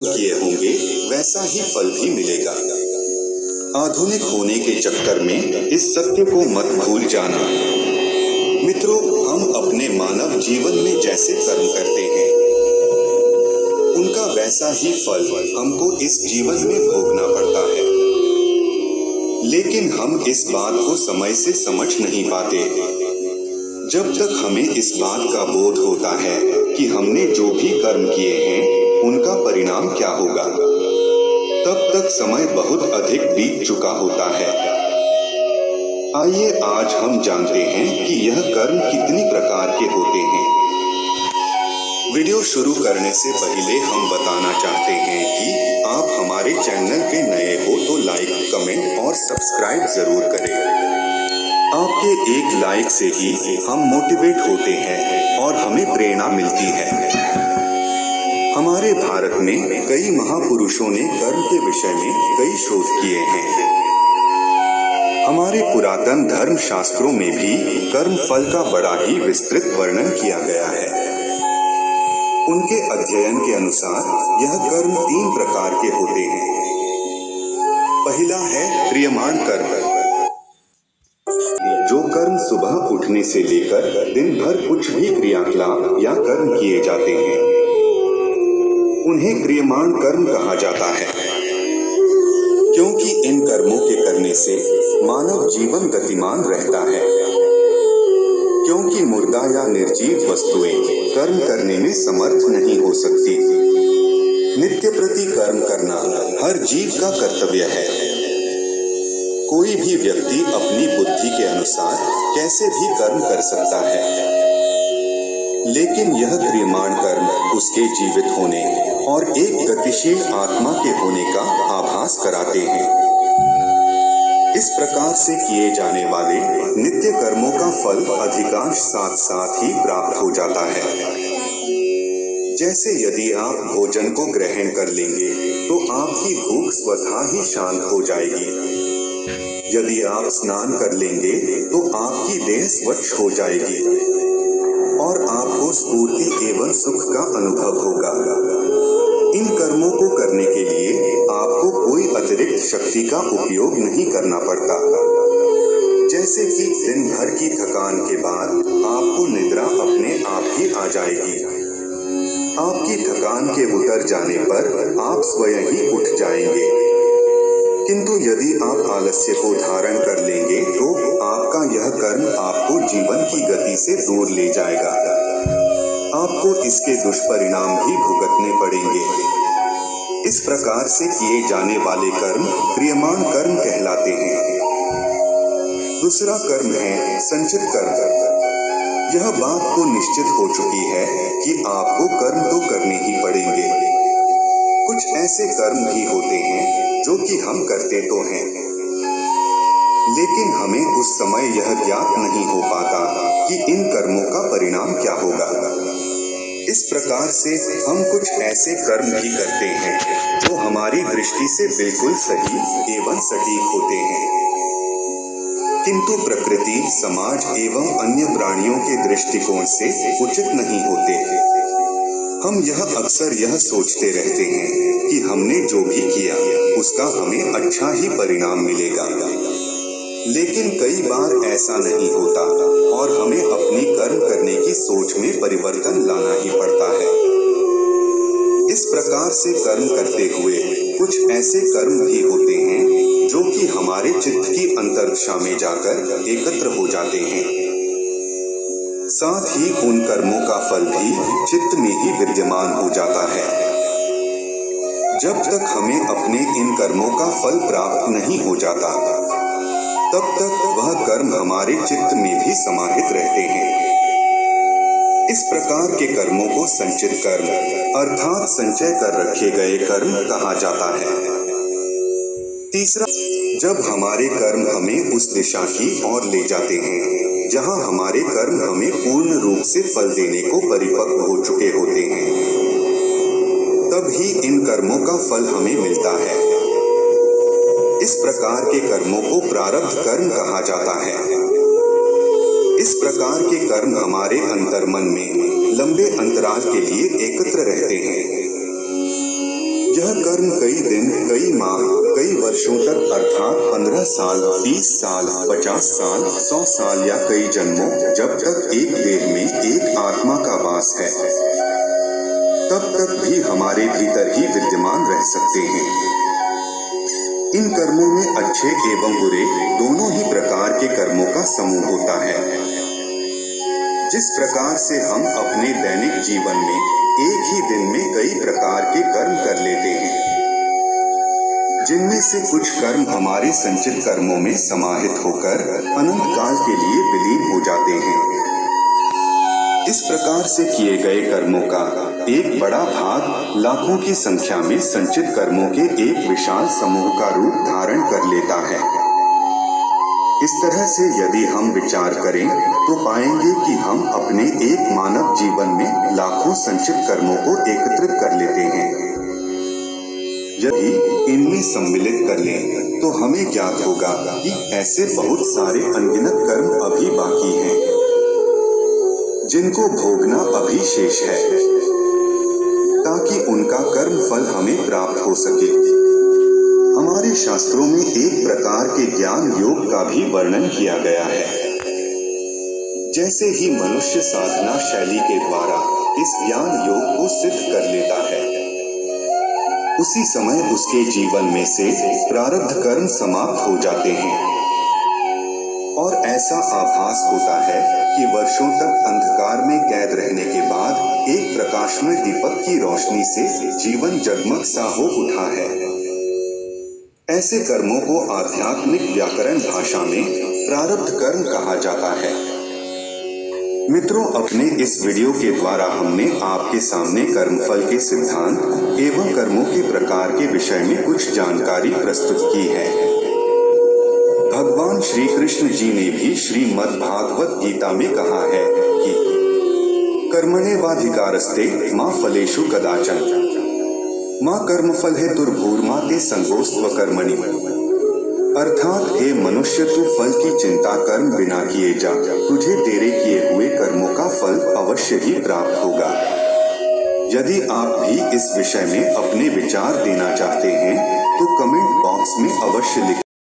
किए होंगे वैसा ही फल भी मिलेगा। आधुनिक होने के चक्कर में इस सत्य को मत भूल जाना। मित्रों, हम अपने मानव जीवन में जैसे कर्म करते हैं उनका वैसा ही फल हमको इस जीवन में भोगना पड़ता है, लेकिन हम इस बात को समय से समझ नहीं पाते। जब तक हमें इस बात का बोध होता है कि हमने जो भी कर्म किए हैं उनका परिणाम क्या होगा, तब तक समय बहुत अधिक बीत चुका होता है। आइए आज हम जानते हैं कि यह कर्म कितनी प्रकार के होते हैं। वीडियो शुरू करने से पहले हम बताना चाहते हैं कि आप हमारे चैनल पे नए हो तो लाइक, कमेंट और सब्सक्राइब जरूर करें। आपके एक लाइक से ही हम मोटिवेट होते हैं और हमें प्रेरणा मिलती है। हमारे भारत में कई महापुरुषों ने कर्म के विषय में कई शोध किए हैं। हमारे पुरातन धर्म शास्त्रों में भी कर्म फल का बड़ा ही विस्तृत वर्णन किया गया है। उनके अध्ययन के अनुसार यह कर्म 3 प्रकार के होते हैं। पहला है क्रियमाण कर्म, जो कर्म सुबह उठने से लेकर दिन भर कुछ भी क्रियाकलाप या कर्म किए जाते हैं उन्हें क्रियमाण कर्म कहा जाता है, क्योंकि इन कर्मों के करने से मानव जीवन गतिमान रहता है। क्योंकि मुर्दा या निर्जीव वस्तुएं कर्म करने में समर्थ नहीं हो सकती। नित्य प्रति कर्म करना हर जीव का कर्तव्य है। कोई भी व्यक्ति अपनी बुद्धि के अनुसार कैसे भी कर्म कर सकता है, लेकिन यह क्रियमाण कर्म उसके जीवित होने और एक गतिशील आत्मा के होने का आभास कराते हैं। इस प्रकार से किए जाने वाले नित्य कर्मों का फल अधिकांश साथ साथ ही प्राप्त हो जाता है। जैसे यदि आप भोजन को ग्रहण कर लेंगे तो आपकी भूख स्वतः ही शांत हो जाएगी। यदि आप स्नान कर लेंगे तो आपकी देह स्वच्छ हो जाएगी और आपको स्फूर्ति एवं सुख का अनुभव होगा। इन कर्मों को करने के लिए आपको कोई अतिरिक्त शक्ति का उपयोग नहीं करना पड़ता। जैसे कि दिन भर की थकान के बाद आपको निद्रा अपने आप ही आ जाएगी। आपकी थकान के उतर जाने पर आप स्वयं ही उठ जाएंगे। किंतु यदि आप आलस्य को धारण कर लेंगे तो आपका यह कर्म आपको जीवन की गति से दूर ले जाएगा। आपको इसके दुष्परिणाम भी भुगतने पड़ेंगे। इस प्रकार से किए जाने वाले कर्म क्रियमाण कर्म कहलाते हैं। दूसरा कर्म है संचित कर्म। यह बात तो निश्चित हो चुकी है कि आपको कर्म तो करने ही पड़ेंगे। कुछ ऐसे कर्म भी होते हैं जो कि हम करते तो हैं, लेकिन हमें उस समय यह ज्ञात नहीं हो पाता कि इन कर्मों का परिणाम क्या होगा। इस प्रकार से हम कुछ ऐसे कर्म भी करते हैं जो हमारी दृष्टि से बिल्कुल सही एवं सटीक होते हैं, किंतु प्रकृति, समाज एवं अन्य प्राणियों के दृष्टिकोण से उचित नहीं होते। हम यह अक्सर यह सोचते रहते हैं कि हमने जो भी किया उसका हमें अच्छा ही परिणाम मिलेगा, लेकिन कई बार ऐसा नहीं होता और हमें अपनी कर्म करने की सोच में परिवर्तन लाना ही पड़ता है। इस प्रकार से कर्म करते हुए कुछ ऐसे कर्म भी होते हैं जो कि हमारे चित्त की अंतर्दशा में जाकर एकत्र हो जाते हैं। साथ ही उन कर्मों का फल भी चित्त में ही विद्यमान हो जाता है। जब तक हमें अपने इन कर्मों का फल प्राप्त नहीं हो जाता तब तक वह कर्म हमारे चित्त में भी समाहित रहते हैं। इस प्रकार के कर्मों को संचित कर्म अर्थात संचय कर रखे गए कर्म कहा जाता है। तीसरा, जब हमारे कर्म हमें उस दिशा की ओर ले जाते हैं जहां हमारे कर्म हमें पूर्ण रूप से फल देने को परिपक्व हो चुके होते हैं, तब ही इन कर्मों का फल हमें मिलता है। इस प्रकार के कर्मों को प्रारब्ध कर्म कहा जाता है। इस प्रकार के कर्म हमारे अंतर्मन में लंबे अंतराल के लिए एकत्र रहते हैं। यह कर्म कई दिन, कई माह, कई वर्षों तक अर्थात 15 साल, 30 साल, 50 साल, 100 साल या कई जन्मों, जब तक एक देह में एक आत्मा का वास है, तब तक भी हमारे भीतर ही विद्यमान रह सकते हैं। इन कर्मों में अच्छे एवं बुरे दोनों ही प्रकार के कर्मों का समूह होता है। जिस प्रकार से हम अपने दैनिक जीवन में एक ही दिन में कई प्रकार के कर्म कर लेते हैं, जिनमें से कुछ कर्म हमारे संचित कर्मों में समाहित होकर अनंत काल के लिए विलीन हो जाते हैं। इस प्रकार से किए गए कर्मों का एक बड़ा भाग लाखों की संख्या में संचित कर्मों के एक विशाल समूह का रूप धारण कर लेता है। इस तरह से यदि हम विचार करें तो पाएंगे कि हम अपने एक मानव जीवन में लाखों संचित कर्मों को एकत्रित कर लेते हैं। यदि इनमें सम्मिलित कर लें तो हमें ज्ञात होगा कि ऐसे बहुत सारे अनगिनत कर्म अभी बाकी हैं, जिनको भोगना अभी शेष है, ताकि उनका कर्म फल हमें प्राप्त हो सके। हमारे शास्त्रों में एक प्रकार के ज्ञान योग का भी वर्णन किया गया है। जैसे ही मनुष्य साधना शैली के द्वारा इस ज्ञान योग को सिद्ध कर लेता है, उसी समय उसके जीवन में से प्रारब्ध कर्म समाप्त हो जाते हैं और ऐसा आभास होता है कि वर्षों तक अंधकार में कैद रहने के बाद एक प्रकाशमय दीपक की रोशनी से जीवन जगमग सा हो उठा है। ऐसे कर्मों को आध्यात्मिक व्याकरण भाषा में प्रारब्ध कर्म कहा जाता है। मित्रों, अपने इस वीडियो के द्वारा हमने आपके सामने कर्मफल के सिद्धांत एवं कर्मों के प्रकार के विषय में कुछ जानकारी प्रस्तुत की है। भगवान श्री कृष्ण जी ने भी श्रीमद् भागवत गीता में कहा है कि कर्मण्येवाधिकारस्ते मा फलेषु कदाचन माँ कर्मफल है दुर्भूर्मा ते संगोस्त्व कर्मणि। अर्थात हे मनुष्य, तू फल की चिंता कर्म बिना किए जा, तुझे तेरे किए हुए कर्मों का फल अवश्य ही प्राप्त होगा। यदि आप भी इस विषय में अपने विचार देना चाहते हैं तो कमेंट बॉक्स में अवश्य लिखें।